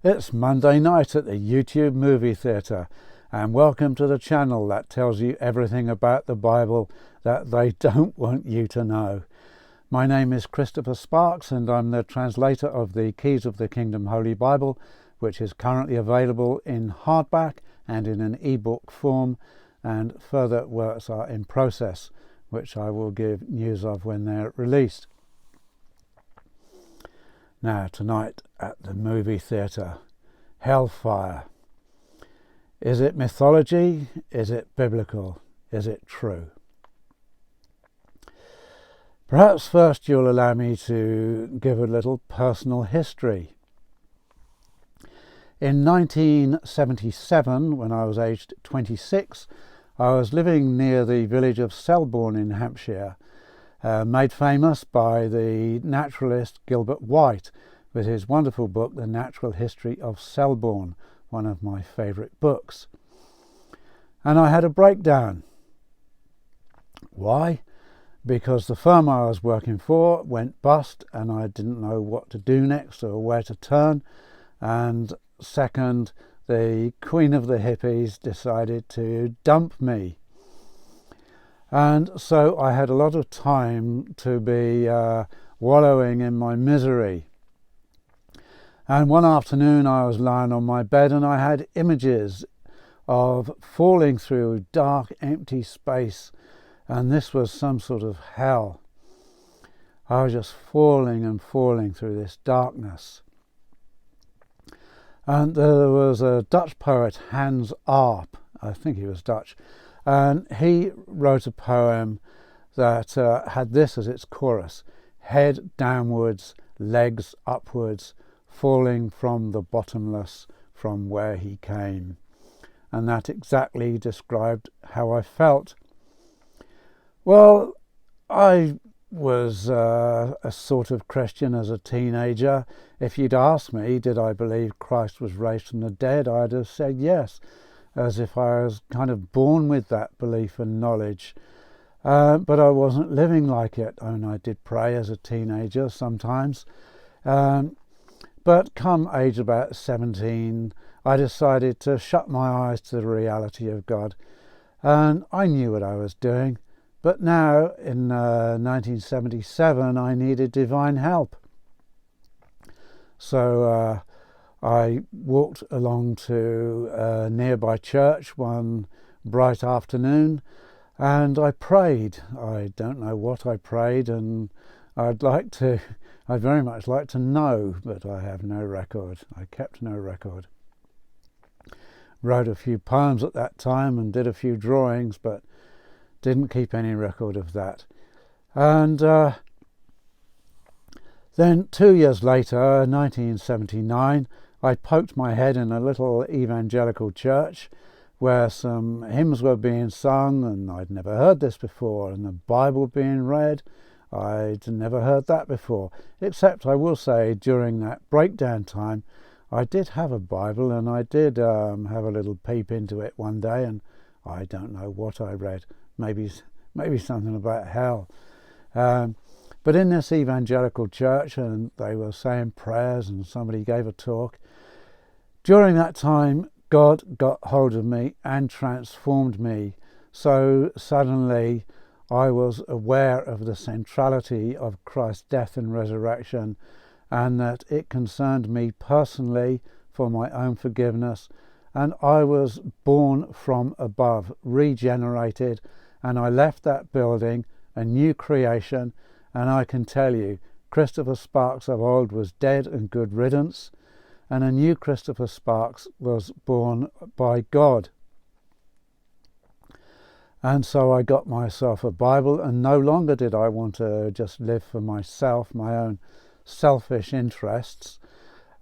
It's Monday night at the YouTube movie theatre, and welcome to the channel that tells you everything about the Bible that they don't want you to know. My name is Christopher Sparks, and I'm the translator of the Keys of the Kingdom Holy Bible, which is currently available in hardback and in an ebook form, and further works are in process, which I will give news of when they're released. Now, tonight at the movie theatre, Hellfire. Is it mythology? Is it biblical? Is it true? Perhaps first you'll allow me to give a little personal history. In 1977, when I was aged 26, I was living near the village of Selborne in Hampshire, made famous by the naturalist Gilbert White with his wonderful book, The Natural History of Selborne, one of my favourite books. And I had a breakdown. Why? Because the firm I was working for went bust and I didn't know what to do next or where to turn. And second, the Queen of the Hippies decided to dump me. And so I had a lot of time to be wallowing in my misery. And one afternoon I was lying on my bed and I had images of falling through dark, empty space. And this was some sort of hell. I was just falling and falling through this darkness. And there was a Dutch poet, Hans Arp, I think he was Dutch, and he wrote a poem that had this as its chorus: head downwards, legs upwards, falling from the bottomless from where he came. And that exactly described how I felt. Well, I was a sort of Christian as a teenager. If you'd asked me, did I believe Christ was raised from the dead, I'd have said yes, as if I was kind of born with that belief and knowledge. But I wasn't living like it. I mean, I did pray as a teenager sometimes. But come age about 17, I decided to shut my eyes to the reality of God. And I knew what I was doing. But now, in 1977, I needed divine help. So I walked along to a nearby church one bright afternoon and I prayed. I don't know what I prayed, and I'd very much like to know, but I have no record. I kept no record. Wrote a few poems at that time and did a few drawings, but didn't keep any record of that. And then 2 years later, 1979, I poked my head in a little evangelical church where some hymns were being sung, and I'd never heard this before, and the Bible being read. I'd never heard that before, except I will say during that breakdown time I did have a Bible, and I did have a little peep into it one day, and I don't know what I read. Maybe something about hell. But in this evangelical church, and they were saying prayers and somebody gave a talk. During that time, God got hold of me and transformed me. So suddenly I was aware of the centrality of Christ's death and resurrection, and that it concerned me personally for my own forgiveness. And I was born from above, regenerated, and I left that building a new creation. And I can tell you, Christopher Sparks of old was dead and good riddance, and a new Christopher Sparks was born by God. And so I got myself a Bible, and no longer did I want to just live for myself, my own selfish interests,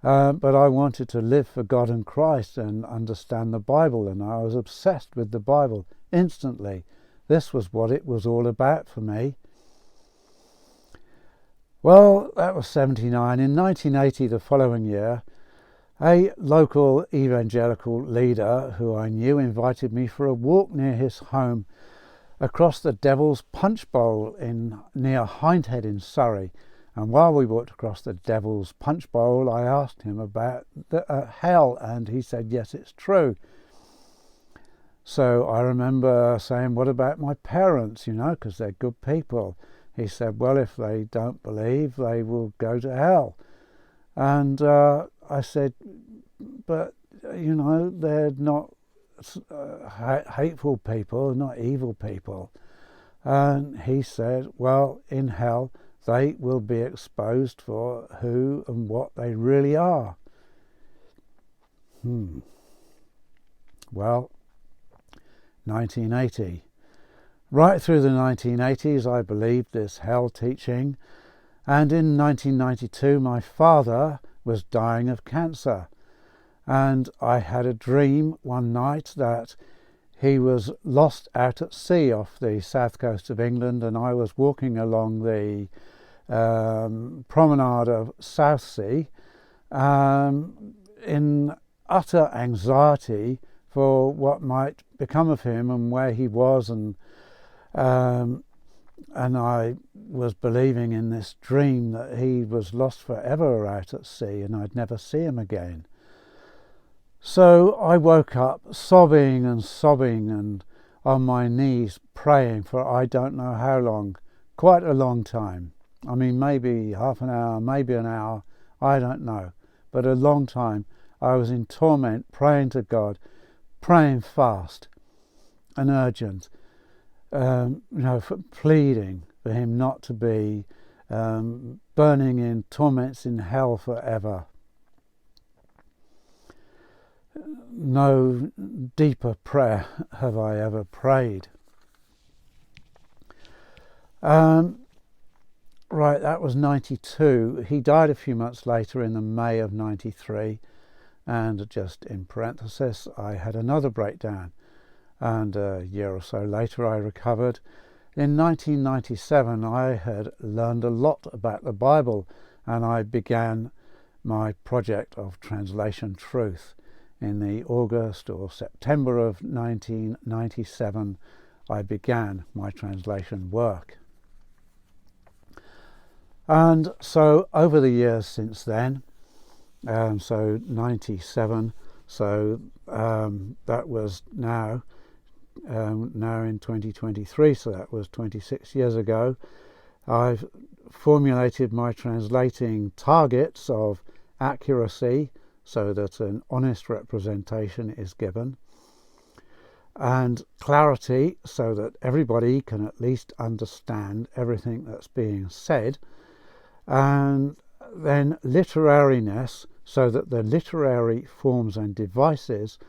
but I wanted to live for God and Christ and understand the Bible, and I was obsessed with the Bible instantly. This was what it was all about for me. Well, that was 79. In 1980, the following year, a local evangelical leader who I knew invited me for a walk near his home across the Devil's Punch Bowl near Hindhead in Surrey. And while we walked across the Devil's Punch Bowl, I asked him about hell, and he said, yes, it's true. So I remember saying, what about my parents, because they're good people. He said, well, if they don't believe, they will go to hell. And I said, but, they're not hateful people, not evil people. And he said, well, in hell, they will be exposed for who and what they really are. Well, 1980. Right through the 1980s, I believed this hell teaching. And in 1992, my father was dying of cancer. And I had a dream one night that he was lost out at sea off the south coast of England, and I was walking along the promenade of Southsea in utter anxiety for what might become of him and where he was, and I was believing in this dream that he was lost forever out at sea and I'd never see him again. So I woke up sobbing and on my knees praying for I don't know how long, quite a long time. I mean, maybe half an hour, maybe an hour, I don't know, but a long time. I was in torment, praying to God, praying fast and urgent, pleading for him not to be burning in torments in hell forever. No deeper prayer have I ever prayed. Right, that was 92. He died a few months later in the May of 93. And just in parenthesis, I had another breakdown. And a year or so later, I recovered. In 1997, I had learned a lot about the Bible, and I began my project of translation truth. In the August or September of 1997, I began my translation work. And so over the years since then, so 97, so that was now in 2023, so that was 26 years ago, I've formulated my translating targets of accuracy so that an honest representation is given, and clarity so that everybody can at least understand everything that's being said, and then literariness so that the literary forms and devices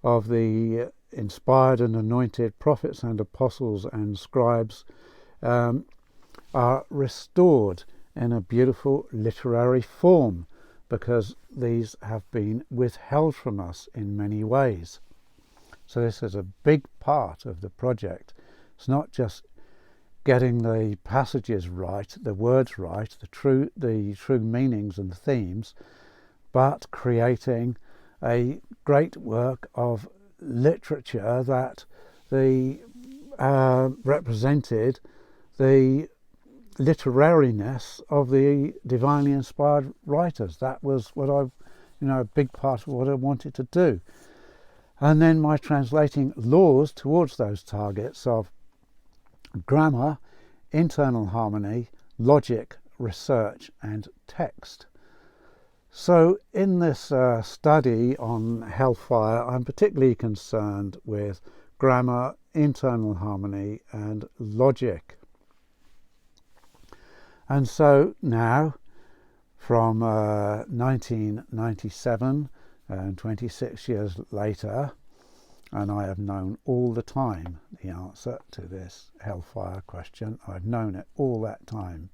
of the inspired and anointed prophets and apostles and scribes are restored in a beautiful literary form, because these have been withheld from us in many ways. So this is a big part of the project. It's not just getting the passages right, the words right, the true meanings and themes, but creating a great work of literature that represented the literariness of the divinely inspired writers. That was what a big part of what I wanted to do. And then my translating laws towards those targets of grammar, internal harmony, logic, research, and text. So in this study on Hellfire, I'm particularly concerned with grammar, internal harmony, and logic. And so now, from 1997 and 26 years later, and I have known all the time the answer to this Hellfire question. I've known it all that time.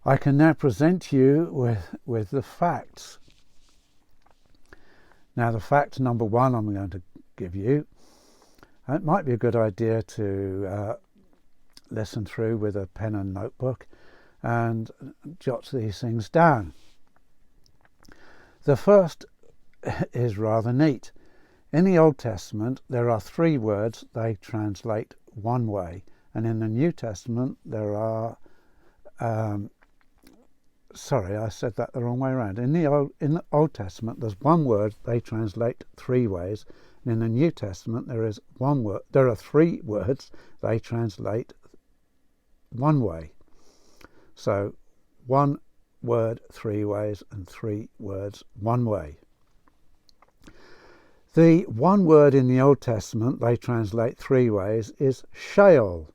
I can now present you with the facts. Now, the fact number one I'm going to give you, it might be a good idea to listen through with a pen and notebook and jot these things down. The first is rather neat. In the Old Testament, there are 3 words they translate one way, and in the New Testament, there are sorry, I said that the wrong way around. In the Old Testament, there's one word they translate 3 ways, and in the New Testament there is one word. There are 3 words they translate 1 way. So 1 word 3 ways, and 3 words 1 way. The 1 word in the Old Testament they translate 3 ways is sheol.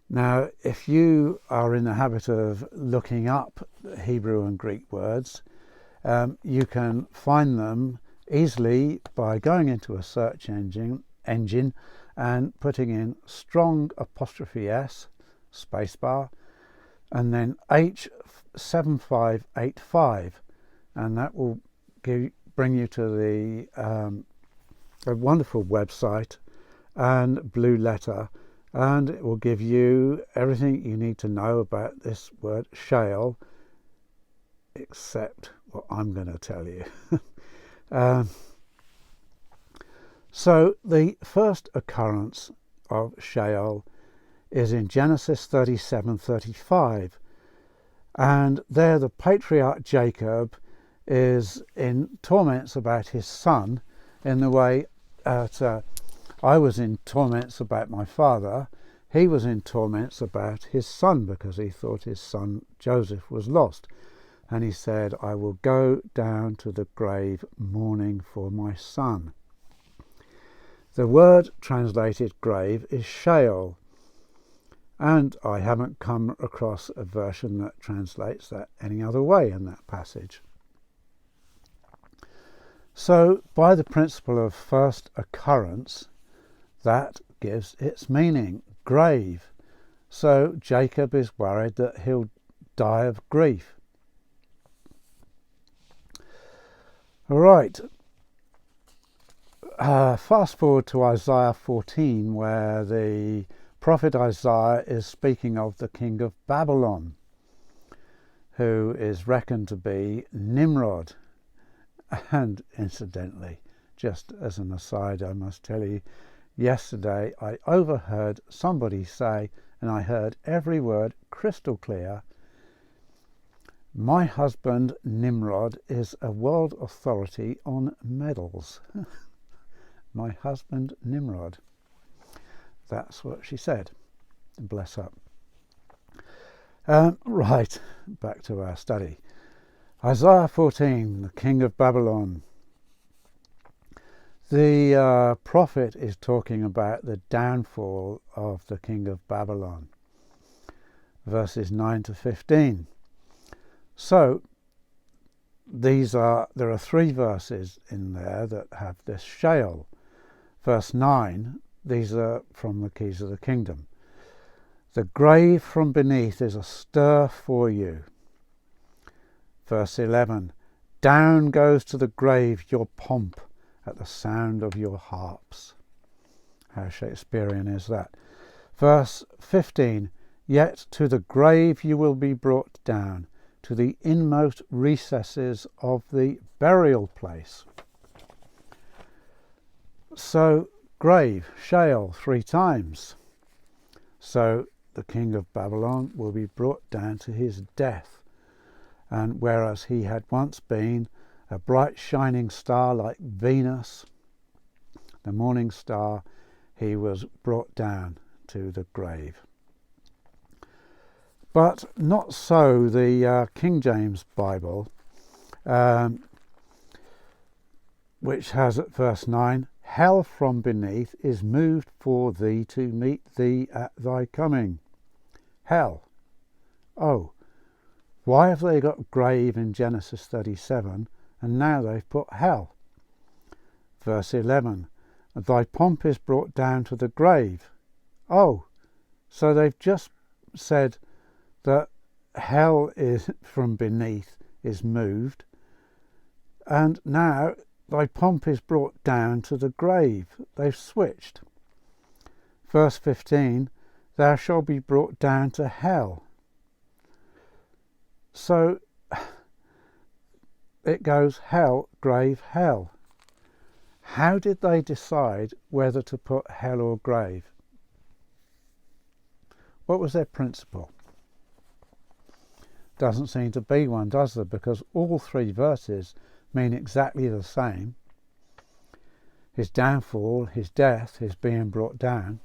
Now, if you are in the habit of looking up Hebrew and Greek words, you can find them easily by going into a search engine and putting in strong apostrophe S, spacebar, and then H7585, and that will bring you to a wonderful website and Blue Letter, and it will give you everything you need to know about this word sheol, except what I'm going to tell you. So the first occurrence of sheol is in Genesis 37:35, and there the patriarch Jacob is in torments about his son, in the way that I was in torments about my father. He was in torments about his son because he thought his son Joseph was lost, and he said, I will go down to the grave mourning for my son. The word translated grave is sheol, and I haven't come across a version that translates that any other way in that passage. So by the principle of first occurrence, that gives its meaning, grave. So Jacob is worried that he'll die of grief. All right, fast forward to Isaiah 14, where the prophet Isaiah is speaking of the king of Babylon, who is reckoned to be Nimrod. And incidentally, just as an aside, I must tell you, yesterday I overheard somebody say, and I heard every word crystal clear, my husband Nimrod is a world authority on medals. My husband Nimrod. That's what she said. Bless her. Right, back to our study. Isaiah 14, the king of Babylon. The prophet is talking about the downfall of the king of Babylon, verses 9 to 15. So there are 3 verses in there that have this sheol. Verse 9, these are from the keys of the kingdom. The grave from beneath is astir for you. Verse 11, down goes to the grave your pomp at the sound of your harps. How Shakespearean is that? Verse 15, yet to the grave you will be brought down, to the inmost recesses of the burial place. So grave, sheol, 3 times. So the king of Babylon will be brought down to his death. And whereas he had once been a bright shining star like Venus, the morning star, he was brought down to the grave. But not so the King James Bible, which has at verse 9, hell from beneath is moved for thee to meet thee at thy coming. Hell. Oh, why have they got grave in Genesis 37 and now they've put hell? Verse 11, thy pomp is brought down to the grave. Oh, so they've just said that hell is from beneath is moved, and now thy pomp is brought down to the grave. They've switched. Verse 15, thou shalt be brought down to hell. So it goes hell, grave, hell. How did they decide whether to put hell or grave? What was their principle? Doesn't seem to be one, does there? Because all three verses mean exactly the same. His downfall, his death, his being brought down.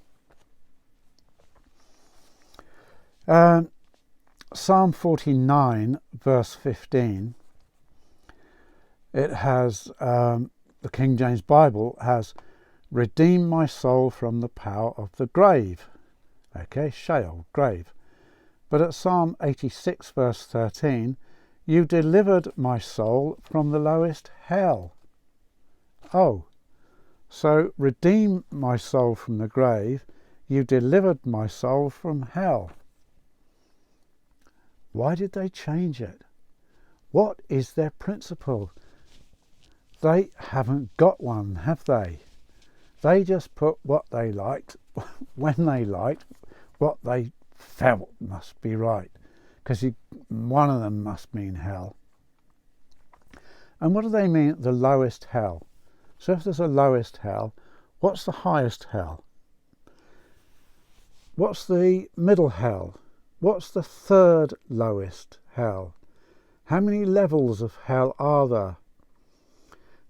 Psalm 49 verse 15, it has, the King James Bible has, redeemed my soul from the power of the grave. Okay, sheol, grave. But at Psalm 86 verse 13, you delivered my soul from the lowest hell. Oh, so redeem my soul from the grave, you delivered my soul from hell. Why did they change it? What is their principle? They haven't got one, have they? They just put what they liked, when they liked, what they felt must be right. Because one of them must mean hell. And what do they mean, the lowest hell? So if there's a lowest hell, what's the highest hell? What's the middle hell? What's the third lowest hell? How many levels of hell are there?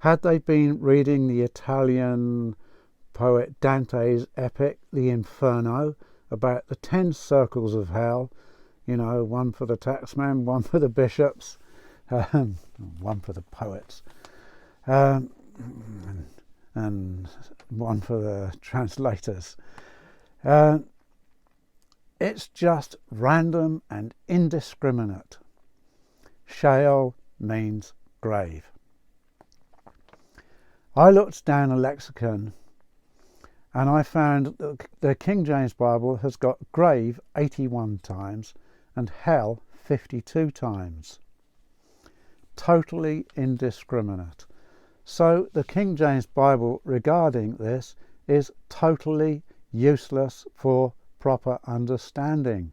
Had they been reading the Italian poet Dante's epic, the Inferno, about the 10 circles of hell, you know, one for the taxman, one for the bishops, one for the poets, and one for the translators. It's just random and indiscriminate. Sheol means grave. I looked down a lexicon and I found that the King James Bible has got grave 81 times and hell 52 times. Totally indiscriminate. So the King James Bible regarding this is totally useless for proper understanding.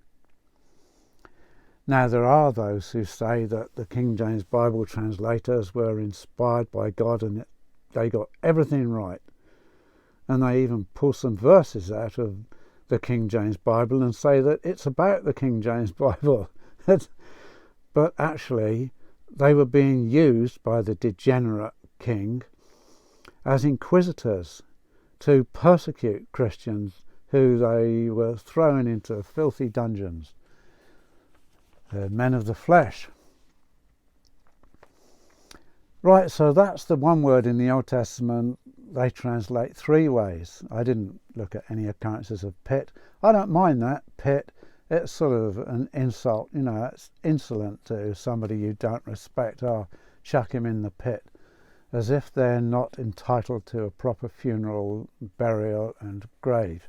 Now there are those who say that the King James Bible translators were inspired by God and they got everything right, and they even pull some verses out of the King James Bible and say that it's about the King James Bible. But actually they were being used by the degenerate king as inquisitors to persecute Christians who they were thrown into filthy dungeons. Men of the flesh. Right, so that's the one word in the Old Testament they translate 3 ways. I didn't look at any occurrences of pit. I don't mind that, pit. It's sort of an insult, you know, it's insolent to somebody you don't respect. Oh, chuck him in the pit. As if they're not entitled to a proper funeral, burial and grave.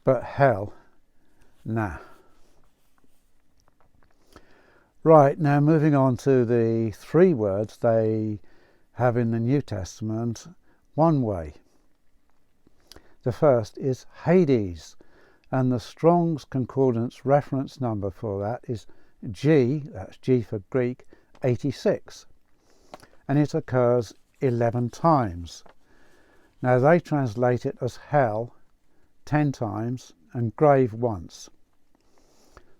But hell, nah. Right, now moving on to the 3 words they have in the New Testament one way. The first is Hades, and the Strong's Concordance reference number for that is G, that's G for Greek, 86. And it occurs 11 times. Now they translate it as hell 10 times and grave once.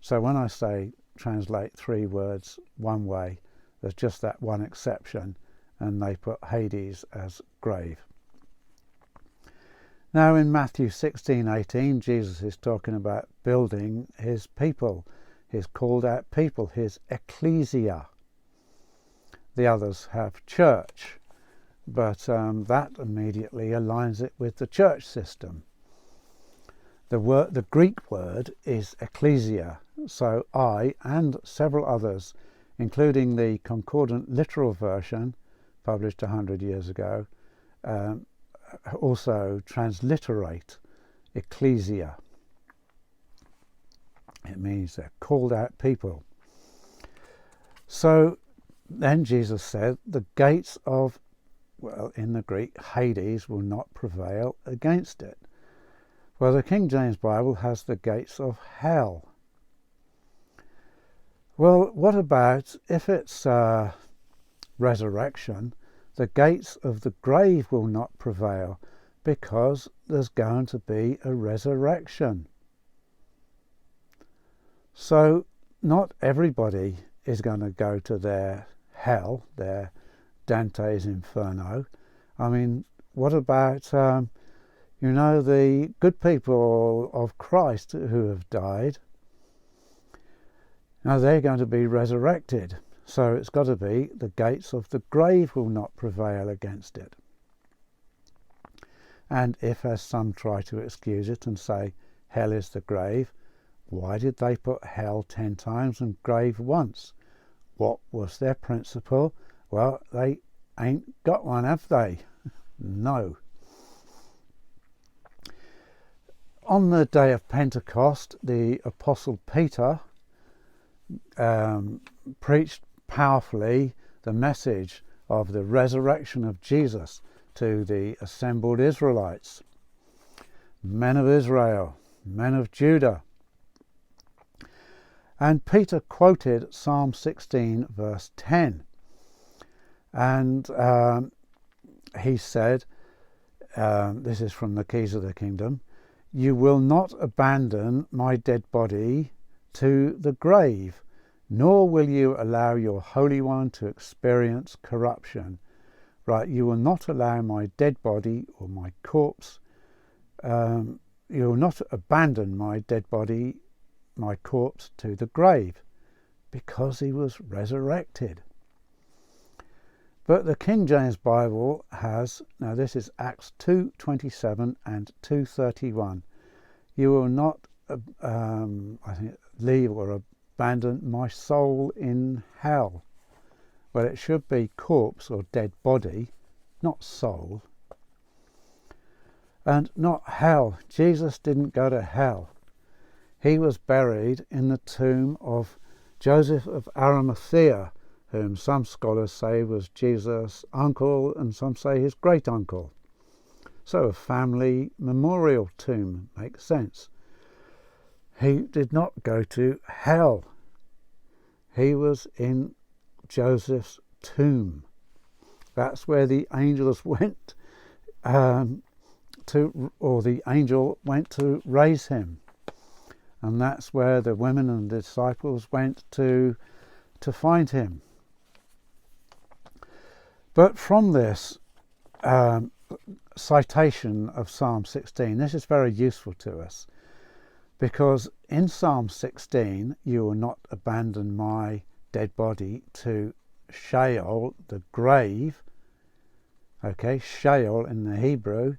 So when I say translate 3 words one way, there's just that one exception, and they put Hades as grave. Now in Matthew 16:18, Jesus is talking about building his people, his called out people, his Ecclesia. The others have church, but that immediately aligns it with the church system. The Greek word is Ecclesia, so I and several others, including the concordant literal version published 100 years ago, also transliterate Ecclesia. It means they're called out people. So then Jesus said, the gates of, well, in the Greek, Hades will not prevail against it. Well, the King James Bible has the gates of hell. Well, what about if it's resurrection? The gates of the grave will not prevail because there's going to be a resurrection. So not everybody is going to go to their hell, their Dante's Inferno. I mean, what about, the good people of Christ who have died? Now they're going to be resurrected. So it's got to be the gates of the grave will not prevail against it. And if, as some try to excuse it and say hell is the grave, why did they put hell 10 times and grave once? What was their principle? Well, they ain't got one, have they? No. On the day of Pentecost, the Apostle Peter preached powerfully the message of the resurrection of Jesus to the assembled Israelites, men of Israel, men of Judah. And Peter quoted Psalm 16 verse 10, and he said, this is from the Keys of the Kingdom, "You will not abandon my dead body to the grave, nor will you allow your Holy One to experience corruption." Right, you will not allow my dead body or my corpse, you will not abandon my dead body, my corpse, to the grave, because he was resurrected. But the King James Bible has, now this is Acts 2:27 and 2:31, "You will not leave or abandon my soul in hell." Well, it should be corpse or dead body, not soul. And not hell. Jesus didn't go to hell. He was buried in the tomb of Joseph of Arimathea, whom some scholars say was Jesus' uncle and some say his great uncle. So a family memorial tomb makes sense. He did not go to hell. He was in Joseph's tomb. That's where the angels went the angel went to raise him. And that's where the women and the disciples went to find him. But from this citation of Psalm 16, this is very useful to us, because in Psalm 16, "You will not abandon my dead body to sheol," the grave, okay, sheol in the Hebrew.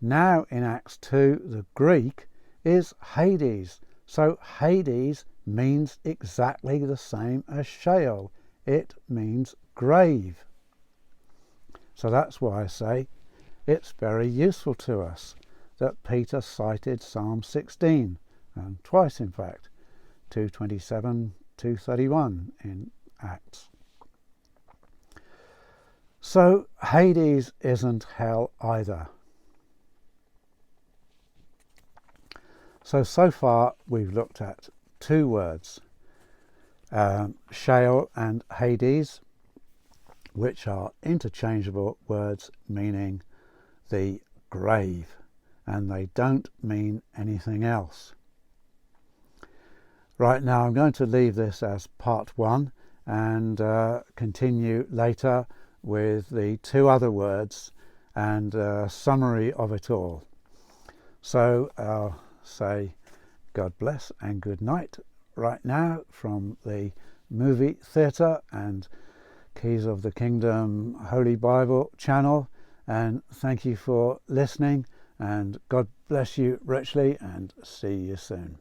Now in Acts 2, the Greek is Hades. So Hades means exactly the same as sheol. It means grave. So that's why I say it's very useful to us that Peter cited Psalm 16, and twice in fact, 2:27, 2:31 in Acts. So Hades isn't hell either. So far we've looked at two words, sheol and Hades, which are interchangeable words meaning the grave, and they don't mean anything else. Right, now I'm going to leave this as part 1 and continue later with the two other words and a summary of it all. So I'll say God bless and good night right now from the movie theatre and Keys of the Kingdom Holy Bible channel, and thank you for listening, and God bless you richly, and see you soon.